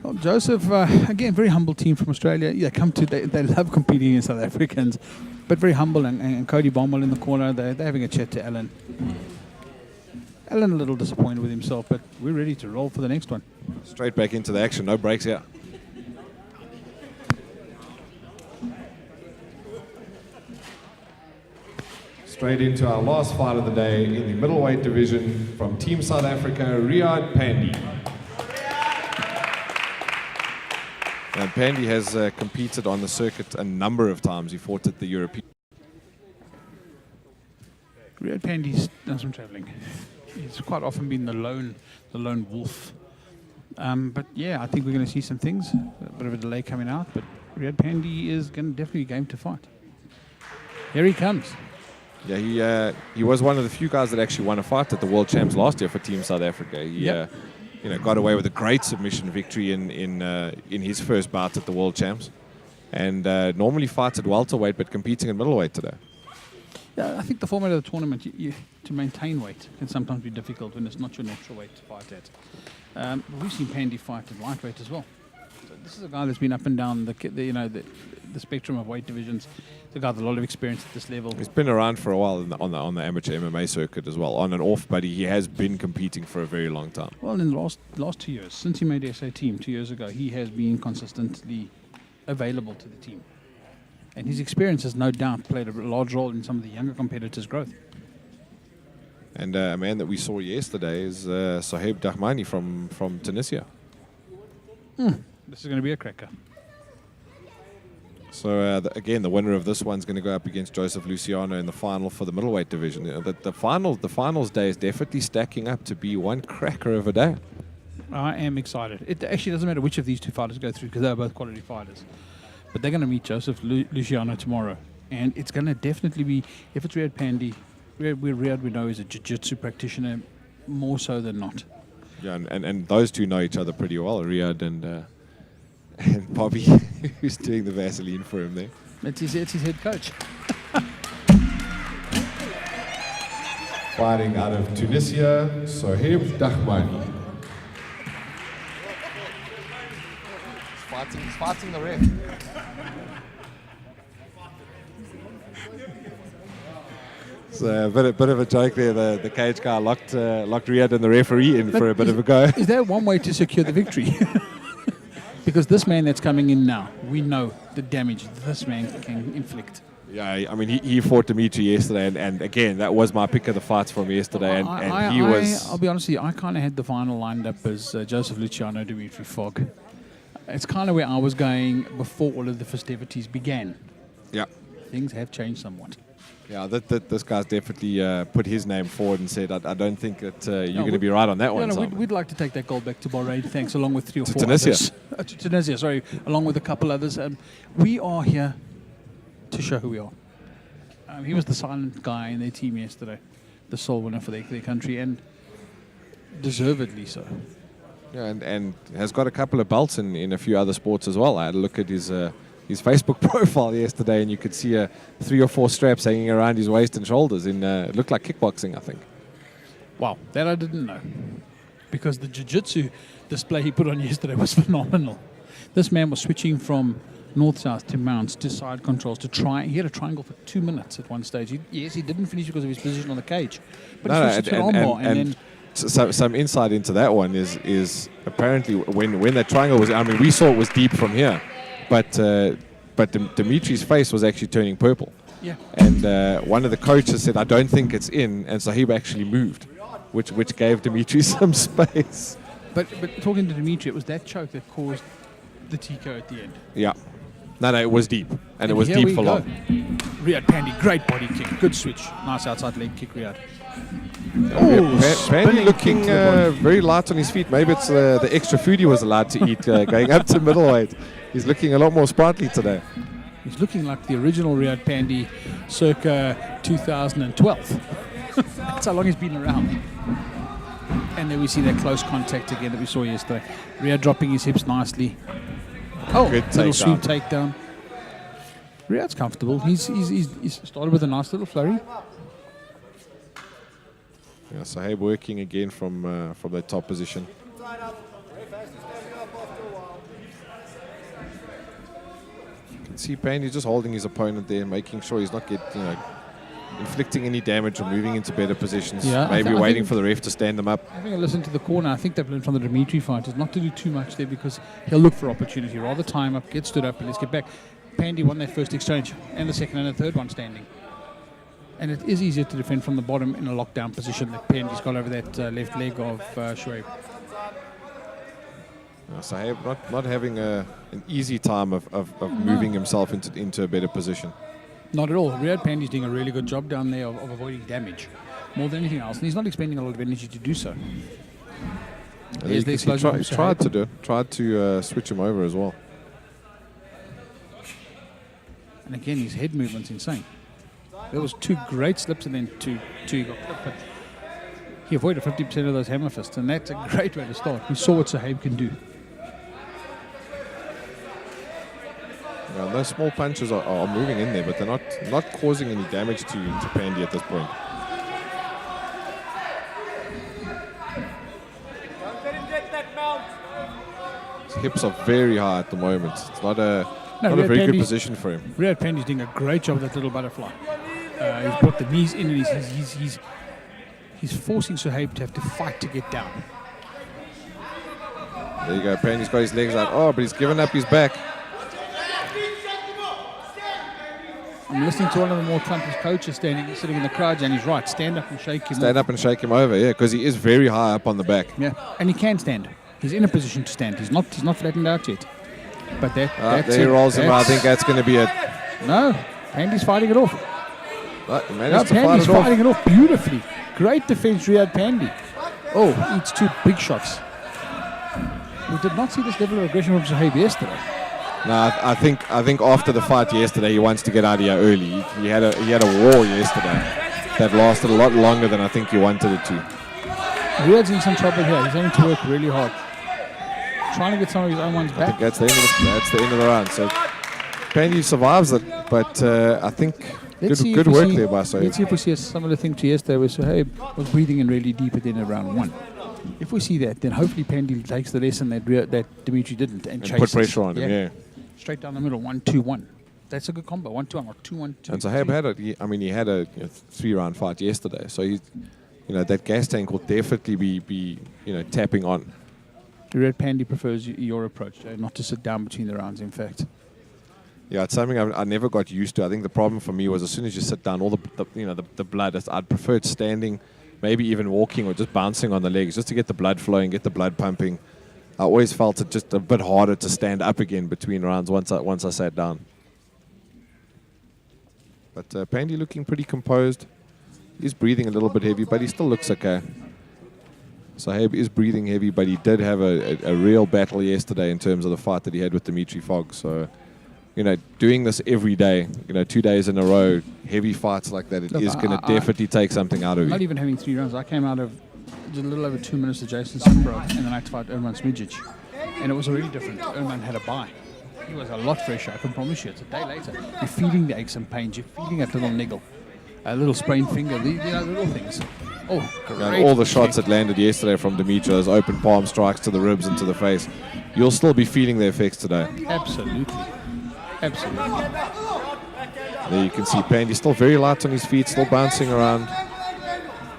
Well, Joseph, again, very humble team from Australia. Yeah, they love competing against South Africans, but very humble. And Cody Bommel in the corner, they're having a chat to Alan. Alan a little disappointed with himself, but we're ready to roll for the next one. Straight back into the action, no breaks here. Straight into our last fight of the day in the middleweight division from Team South Africa, Riyaad Pandy. And Pandy has competed on the circuit a number of times. He fought at the European. Riyaad Pandy's done some travelling. He's quite often been the lone wolf. But yeah, I think we're going to see some things. A bit of a delay coming out, but Riyaad Pandy is going to definitely game to fight. Here he comes. Yeah, he was one of the few guys that actually won a fight at the World Champs last year for Team South Africa. He got away with a great submission victory in his first bout at the World Champs, and normally fights at welterweight, but competing in middleweight today. Yeah, I think the format of the tournament, to maintain weight can sometimes be difficult when it's not your natural weight to fight at. We've seen Pandy fight at lightweight as well. So this is a guy that's been up and down the spectrum of weight divisions. It's a guy with a lot of experience at this level. He's been around for a while on the amateur MMA circuit as well, on and off, but he has been competing for a very long time. Well, in the last 2 years, since he made the SA team 2 years ago, he has been consistently available to the team. And his experience has no doubt played a large role in some of the younger competitors' growth. And a man that we saw yesterday is Souhaib Dahmani from Tunisia. This is going to be a cracker. So again, the winner of this one's going to go up against Joseph Luciano in the final for the middleweight division. The finals day is definitely stacking up to be one cracker of a day. I am excited. It actually doesn't matter which of these two fighters go through because they're both quality fighters. But they're going to meet Joseph Luciano tomorrow. And it's going to definitely be, if it's Riyaad Pandy, Riyaad we know is a jiu-jitsu practitioner more so than not. Yeah, and those two know each other pretty well, Riyaad and Bobby, who's doing the Vaseline for him there. It's his head coach. Fighting out of Tunisia, Souhaib Dahmani. He's fighting the ref. So a bit of a joke there. The cage guy locked Riyaad and the referee in for a bit of a go. Is there one way to secure the victory? Because this man that's coming in now, we know the damage this man can inflict. Yeah, I mean, he fought Dimitri yesterday, and again, that was my pick of the fights from yesterday, and he was... I'll be honest with you, I kind of had the final lined up as Joseph Luciano, Dimitri Fogg. It's kind of where I was going before all of the festivities began. Yeah. Things have changed somewhat. Yeah, this guy's definitely put his name forward and said, I don't think that you're going to be right on that one. No, we'd like to take that gold back to Bahrain, thanks, along with 3 or 4 Tunisia. others. To Tunisia, sorry, along with a couple others. We are here to show who we are. He was the silent guy in their team yesterday, the sole winner for their country, and deservedly so. Yeah, and has got a couple of belts in a few other sports as well. I had a look at his Facebook profile yesterday, and you could see 3 or 4 straps hanging around his waist and shoulders. It looked like kickboxing, I think. Wow, that I didn't know. Because the jiu-jitsu display he put on yesterday was phenomenal. This man was switching from north-south to mounts to side controls to try. He had a triangle for 2 minutes at one stage. He didn't finish because of his position on the cage. But he switched to armbar and then... So, some insight into that one is apparently when that triangle was, I mean, we saw it was deep from here, but Dimitri's face was actually turning purple. Yeah. And one of the coaches said, I don't think it's in, and Souhaib actually moved, which gave Dimitri some space. But talking to Dimitri, it was that choke that caused the TKO at the end. Yeah. No, it was deep, and it was deep for long. Riyaad Pandy, great body kick, good switch, nice outside leg kick, Riyaad. Pandy looking very light on his feet. Maybe it's the extra food he was allowed to eat going up to middleweight. He's looking a lot more sprightly today. He's looking like the original Riyaad Pandy circa 2012. That's how long he's been around. And then we see that close contact again that we saw yesterday. Riyaad dropping his hips nicely. Oh, good little sweep takedown. Riyaad's comfortable. He's started with a nice little flurry. Yeah, Souhaib working again from the top position. see Pandy just holding his opponent there, making sure he's not inflicting any damage or moving into better positions. Yeah, Maybe waiting for the ref to stand them up. Having a listen to the corner, I think they've learned from the Dimitri fight is not to do too much there, because he'll look for opportunity. Rather time up, get stood up, and let's get back. Pandy won that first exchange, and the second and the third one standing. And it is easier to defend from the bottom in a lockdown position that Pandy's got over that left leg of Souhaib. Souhaib not having an easy time of moving himself into a better position. Not at all. Riyaad Pandy's doing a really good job down there of avoiding damage more than anything else, and he's not expending a lot of energy to do so. He tried to do it. Tried to switch him over as well. And again, his head movement's insane. There was 2 great slips and then two he got clipped, but he avoided 50% of those hammer fists, and that's a great way to start. We saw what Souhaib can do. Yeah, those small punches are moving in there, but they're not causing any damage to Pandy at this point. His hips are very high at the moment. It's not a very good position for him. Riyaad Pandy's doing a great job with that little butterfly. He's brought the knees in, and he's forcing Souhaib to have to fight to get down. There you go. Pandy's got his legs out. Oh, but he's given up his back. I'm listening to one of the more Trump's coaches sitting in the crowd, and he's right. Stand up and shake him. Stand up and shake him over, yeah, because he is very high up on the back. Yeah, and he can stand. He's in a position to stand. He's not flattened out yet. But that's there he rolls him. I think that's going to be it. No, Pandy's fighting it off. Pandy's fighting it off beautifully. Great defense, Riyaad Pandy. Oh, eats 2 big shots. We did not see this level of aggression from Souhaib yesterday. No, I think after the fight yesterday, he wants to get out of here early. He had a war yesterday that lasted a lot longer than I think he wanted it to. Riyaad's in some trouble here. He's having to work really hard, trying to get some of his own ones back. I think that's the end of the round. So Pandy survives it, but I think good work there by Souhaib. Let's see if we see a similar thing to yesterday, where Souhaib was breathing in really deep at the end of round 1. If we see that, then hopefully Pandy takes the lesson that Dimitri didn't and chases. Put pressure on him, yeah. Straight down the middle, 1-2-1. That's a good combo. 1-2-1 or 2-1-2. And Souhaib had a 3-round fight yesterday, so that gas tank will definitely be tapping on. Riyaad Pandy prefers your approach, not to sit down between the rounds. In fact, yeah, it's something I never got used to. I think the problem for me was as soon as you sit down, all the blood. I'd preferred standing, maybe even walking or just bouncing on the legs, just to get the blood flowing, get the blood pumping. I always felt it just a bit harder to stand up again between rounds once I sat down. But Pandy looking pretty composed. He's breathing a little bit heavy, but he still looks okay. Souhaib is breathing heavy, but he did have a real battle yesterday in terms of the fight that he had with Dimitri Fogg. So, doing this every day, 2 days in a row, heavy fights like that, is going to definitely take something out of you. Not even having 3 rounds. I came out of a little over 2 minutes to Jason Simbro in the night to fight Erman Smijic. And it was already different. Erman had a bye. He was a lot fresher, I can promise you. It's a day later. You're feeling the aches and pains. You're feeling that little niggle. A little sprained finger, the little things. Oh, great. All the shots that landed yesterday from Dimitri, those open palm strikes to the ribs and to the face, you'll still be feeling the effects today. Absolutely. There you can see Pandy still very light on his feet, still bouncing around.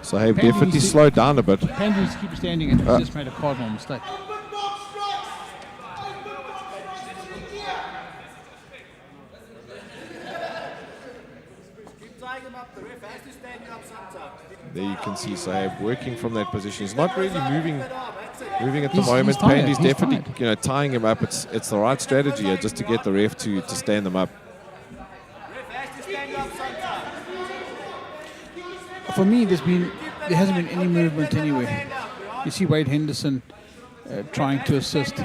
Souhaib definitely slowed down a bit. Pandy needs to keep standing, and he just made a cardinal mistake. There you can see Souhaib working from that position. He's not really moving at the moment. He's tired. Pandy's definitely tying him up. It's the right strategy here, just to get the ref to stand them up. For me, there hasn't been any movement anywhere. You see Wade Henderson trying to assist.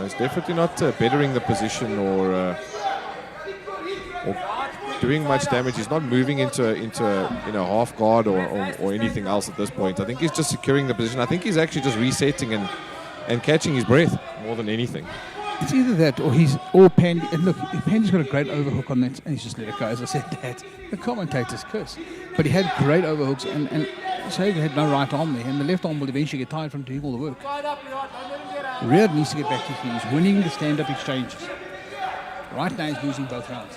He's definitely not bettering the position or doing much damage. He's not moving into half guard or anything else at this point. I think he's just securing the position. I think he's actually just resetting and catching his breath more than anything. It's either that or Pandy. And look, Pandy's got a great overhook on that, and he's just let it go. As I said, that the commentators curse, but he had great overhooks, and Souhaib had no right arm there, and the left arm will eventually get tired from doing all the work. Riyaad needs to get back to his feet. He's winning the stand-up exchanges. Right now he's losing both rounds.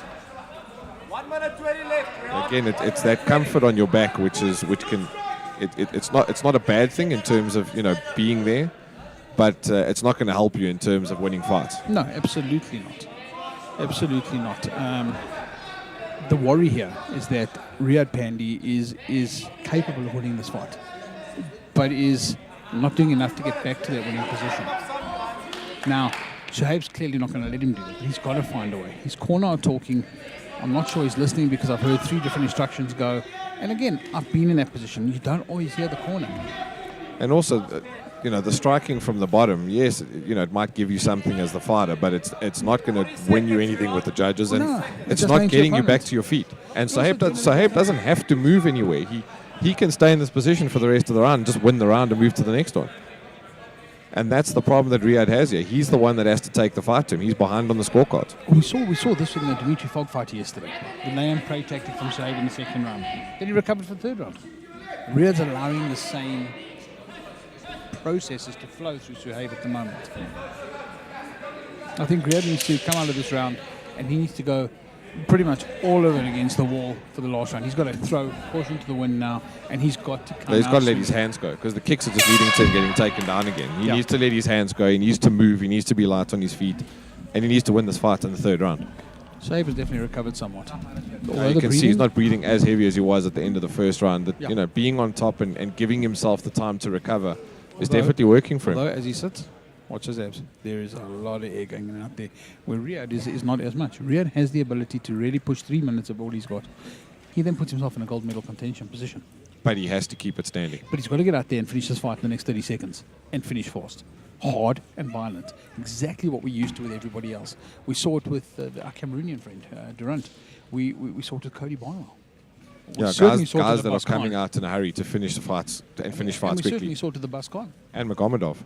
1 minute 20 left. Riyaad. Again, it's that comfort on your back, which can. It's not a bad thing in terms of being there, but it's not going to help you in terms of winning fights. No, absolutely not. Absolutely not. The worry here is that Riyaad Pandy is capable of winning this fight, but is not doing enough to get back to that winning position. Now, Souhaib's clearly not going to let him do that, but he's got to find a way. His corner are talking. I'm not sure he's listening because I've heard 3 different instructions go. And again, I've been in that position. You don't always hear the corner. And also, the striking from the bottom, yes, it might give you something as the fighter, but it's not going to win you anything with the judges, and No, it's just not makes getting your you back opponent. to your feet. And Souhaib doesn't have to move anywhere. He can stay in this position for the rest of the round, just win the round and move to the next one. And that's the problem that Riyaad has here. He's the one that has to take the fight to him. He's behind on the scorecard. We saw this in the Dimitri Fogg fight yesterday. The lay and pray tactic from Souhaib in the second round. Then he recovered for the third round. Riyaad's allowing the same processes to flow through Souhaib at the moment. I think Riyaad needs to come out of this round and he needs to go pretty much all over against the wall for the last round. He's got to throw caution to the wind now, and he's got to come He's out got to let swinging. his hands go because the kicks are just leading to him getting taken down again. He Yeah. needs to let his hands go. He needs to move. He needs to be light on his feet. And he needs to win this fight in the third round. Souhaib has definitely recovered somewhat. You can see he's not breathing as heavy as he was at the end of the first round. That Yeah. being on top and giving himself the time to recover is Although- definitely working for him. Although, as he sits, watch his abs. There is a lot of air going out there. Where Riyaad is not as much. Riyaad has the ability to really push 3 minutes of all he's got. He then puts himself in a gold medal contention position. But he has to keep it standing. But he's got to get out there and finish this fight in the next 30 seconds. And finish fast. Hard and violent. Exactly what we're used to with everybody else. We saw it with our Cameroonian friend, Durant. We saw it with Cody Barnwell. We Yeah, certainly guys saw it with that the are Boss coming Khan. out in a hurry to finish the fights and finish And fights we quickly. certainly saw it to the Boss Khan. And Magomedov.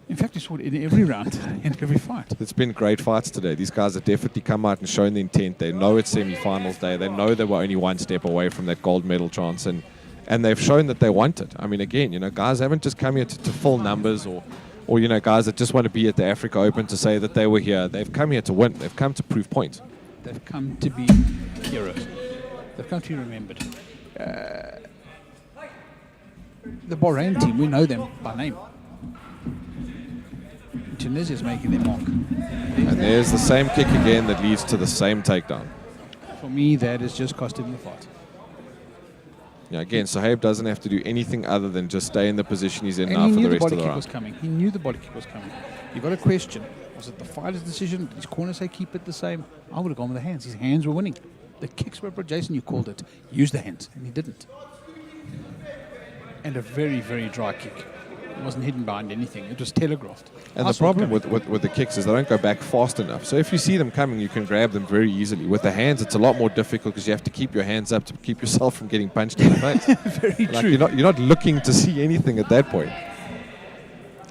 In fact, we saw it in every round, in every fight. It's been great fights today. These guys have definitely come out and shown the intent. They know it's semi-finals day. They know they were only one step away from that gold medal chance, and they've shown that they want it. I mean, again, guys haven't just come here to fill numbers or guys that just want to be at the Africa Open to say that they were here. They've come here to win. They've come to prove points. They've come to be heroes. They've come to be remembered. The Bahrain team, we know them by name. Tunisia is making their mark. And there's the same kick again that leads to the same takedown. For me, that has just cost him the fight. Yeah, again, Souhaib doesn't have to do anything other than just stay in the position he's in And now he for knew the the rest of body the kick round. was coming. He knew the body kick was coming. You got to question, was it the fighter's decision? Did his corner say keep it the same? I would have gone with the hands. His hands were winning. The kicks were, Jason, you called it. Use the hands, and he didn't. And a very, very dry kick. It wasn't hidden behind anything. It was telegraphed. And I the saw it problem coming. with the kicks is they don't go back fast enough. So if you see them coming, you can grab them very easily. With the hands, it's a lot more difficult because you have to keep your hands up to keep yourself from getting punched in the face. Very Like true. you're not looking to see anything at that point.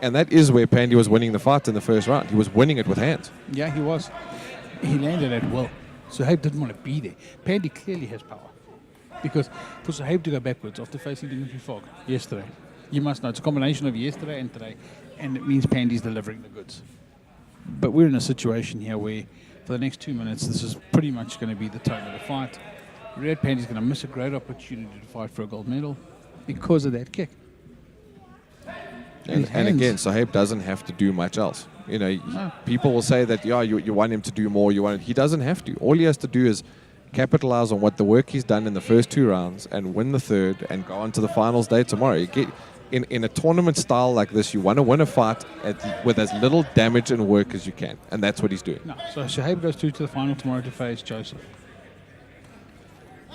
And that is where Pandy was winning the fight in the first round. He was winning it with hands. Yeah, he was. He landed at will. Souhaib didn't want to be there. Pandy clearly has power. Because for Souhaib to go backwards after facing Dimitri Fogg yesterday, you must know it's a combination of yesterday and today, and it means Pandy's delivering the goods. But we're in a situation here where for the next 2 minutes, this is pretty much going to be the tone of the fight. Riyaad Pandy's going to miss a great opportunity to fight for a gold medal because of that kick. And His again, hands. Souhaib doesn't have to do much else. No. People will say that, you want him to do more. He doesn't have to. All he has to do is capitalize on what the work he's done in the first 2 rounds and win the third and go on to the finals day tomorrow. In a tournament style like this, you want to win a fight with as little damage and work as you can. And that's what he's doing. No, so Souhaib goes through to the final tomorrow to face Joseph.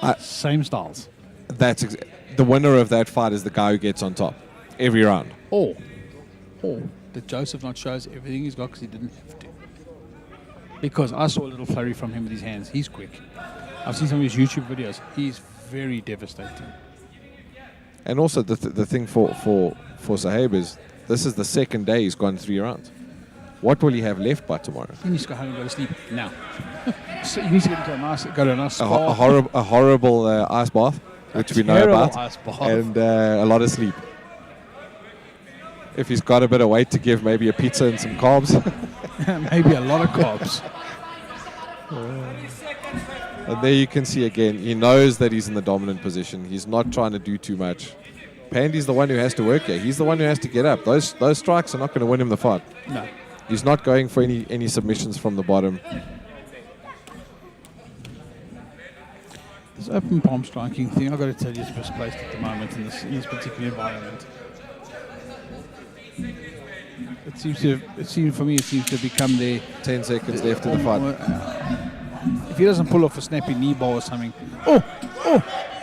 I- Same styles. The winner of that fight is the guy who gets on top every round. Or that Joseph not shows everything he's got because he didn't have to. Because I saw a little flurry from him with his hands. He's quick. I've seen some of his YouTube videos. He's very devastating. And also the thing for Souhaib is this is the second day he's gone 3 rounds. What will he have left by tomorrow? He needs to go home and go to sleep now. So he needs to go to a nice A spa. horrible ice bath. which we know terrible about, ice bath. and a lot of sleep. If he's got a bit of weight to give, maybe a pizza and some carbs. Maybe a lot of carbs. And there you can see again, he knows that he's in the dominant position. He's not trying to do too much. Pandy's the one who has to work here. He's the one who has to get up. Those strikes are not going to win him the fight. No. He's not going for any submissions from the bottom. This open palm striking thing, I've got to tell you, is misplaced at the moment in this particular environment. It seems to have become the 10 seconds left in the fight. If he doesn't pull off a snappy knee bar or something,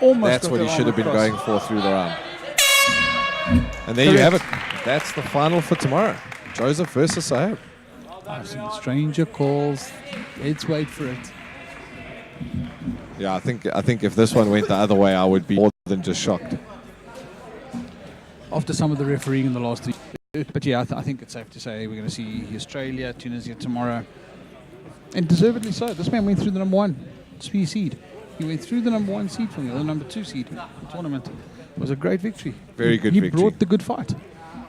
almost. That's what he should have been going for through the round. And there you have it. That's the final for tomorrow. Joseph versus Souhaib. I've seen stranger calls. Let's wait for it. Yeah, I think if this one went the other way, I would be more than just shocked. After some of the refereeing in the last 3 years. But yeah, I think it's safe to say we're going to see Australia, Tunisia tomorrow. And deservedly so. This man went through the number 1 seed. He went through the number 1 seed from the number 2 seed in the tournament. It was a great victory. Very good victory. victory. He brought the good fight.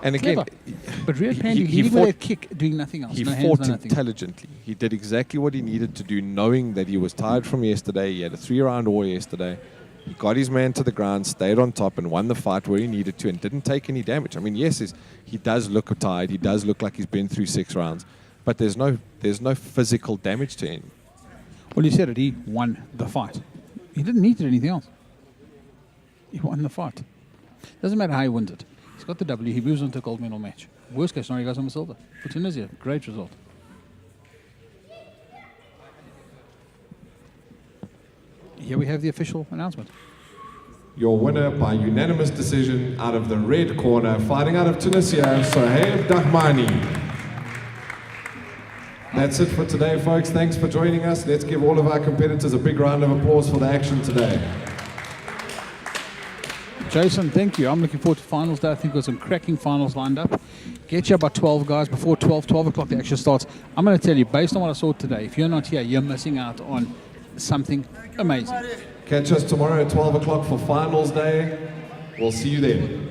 And again, but Riyaad Pandy, he fought, with that kick, doing nothing else. He no fought hands, no nothing. intelligently. He did exactly what he needed to do, knowing that he was tired from yesterday. He had a 3-round war yesterday. He got his man to the ground, stayed on top, and won the fight where he needed to, and didn't take any damage. I mean, yes, he does look tired. He does look like he's been through 6 rounds, but there's no physical damage to him. Well, you said it. He won the fight. He didn't need to do anything else. He won the fight. Doesn't matter how he wins it. He's got the W. He moves on to a gold medal match. Worst case scenario, he goes on with silver. For Tunisia, great result. Here we have the official announcement. Your winner by unanimous decision out of the red corner, fighting out of Tunisia, Souhaib Dahmani. That's it for today, folks. Thanks for joining us. Let's give all of our competitors a big round of applause for the action today. Jason, thank you. I'm looking forward to finals day. I think we've got some cracking finals lined up. Get you about 12 guys before 12 o'clock the action starts. I'm going to tell you, based on what I saw today, if you're not here, you're missing out on something amazing. Catch us tomorrow at 12 o'clock for finals day. We'll see you then.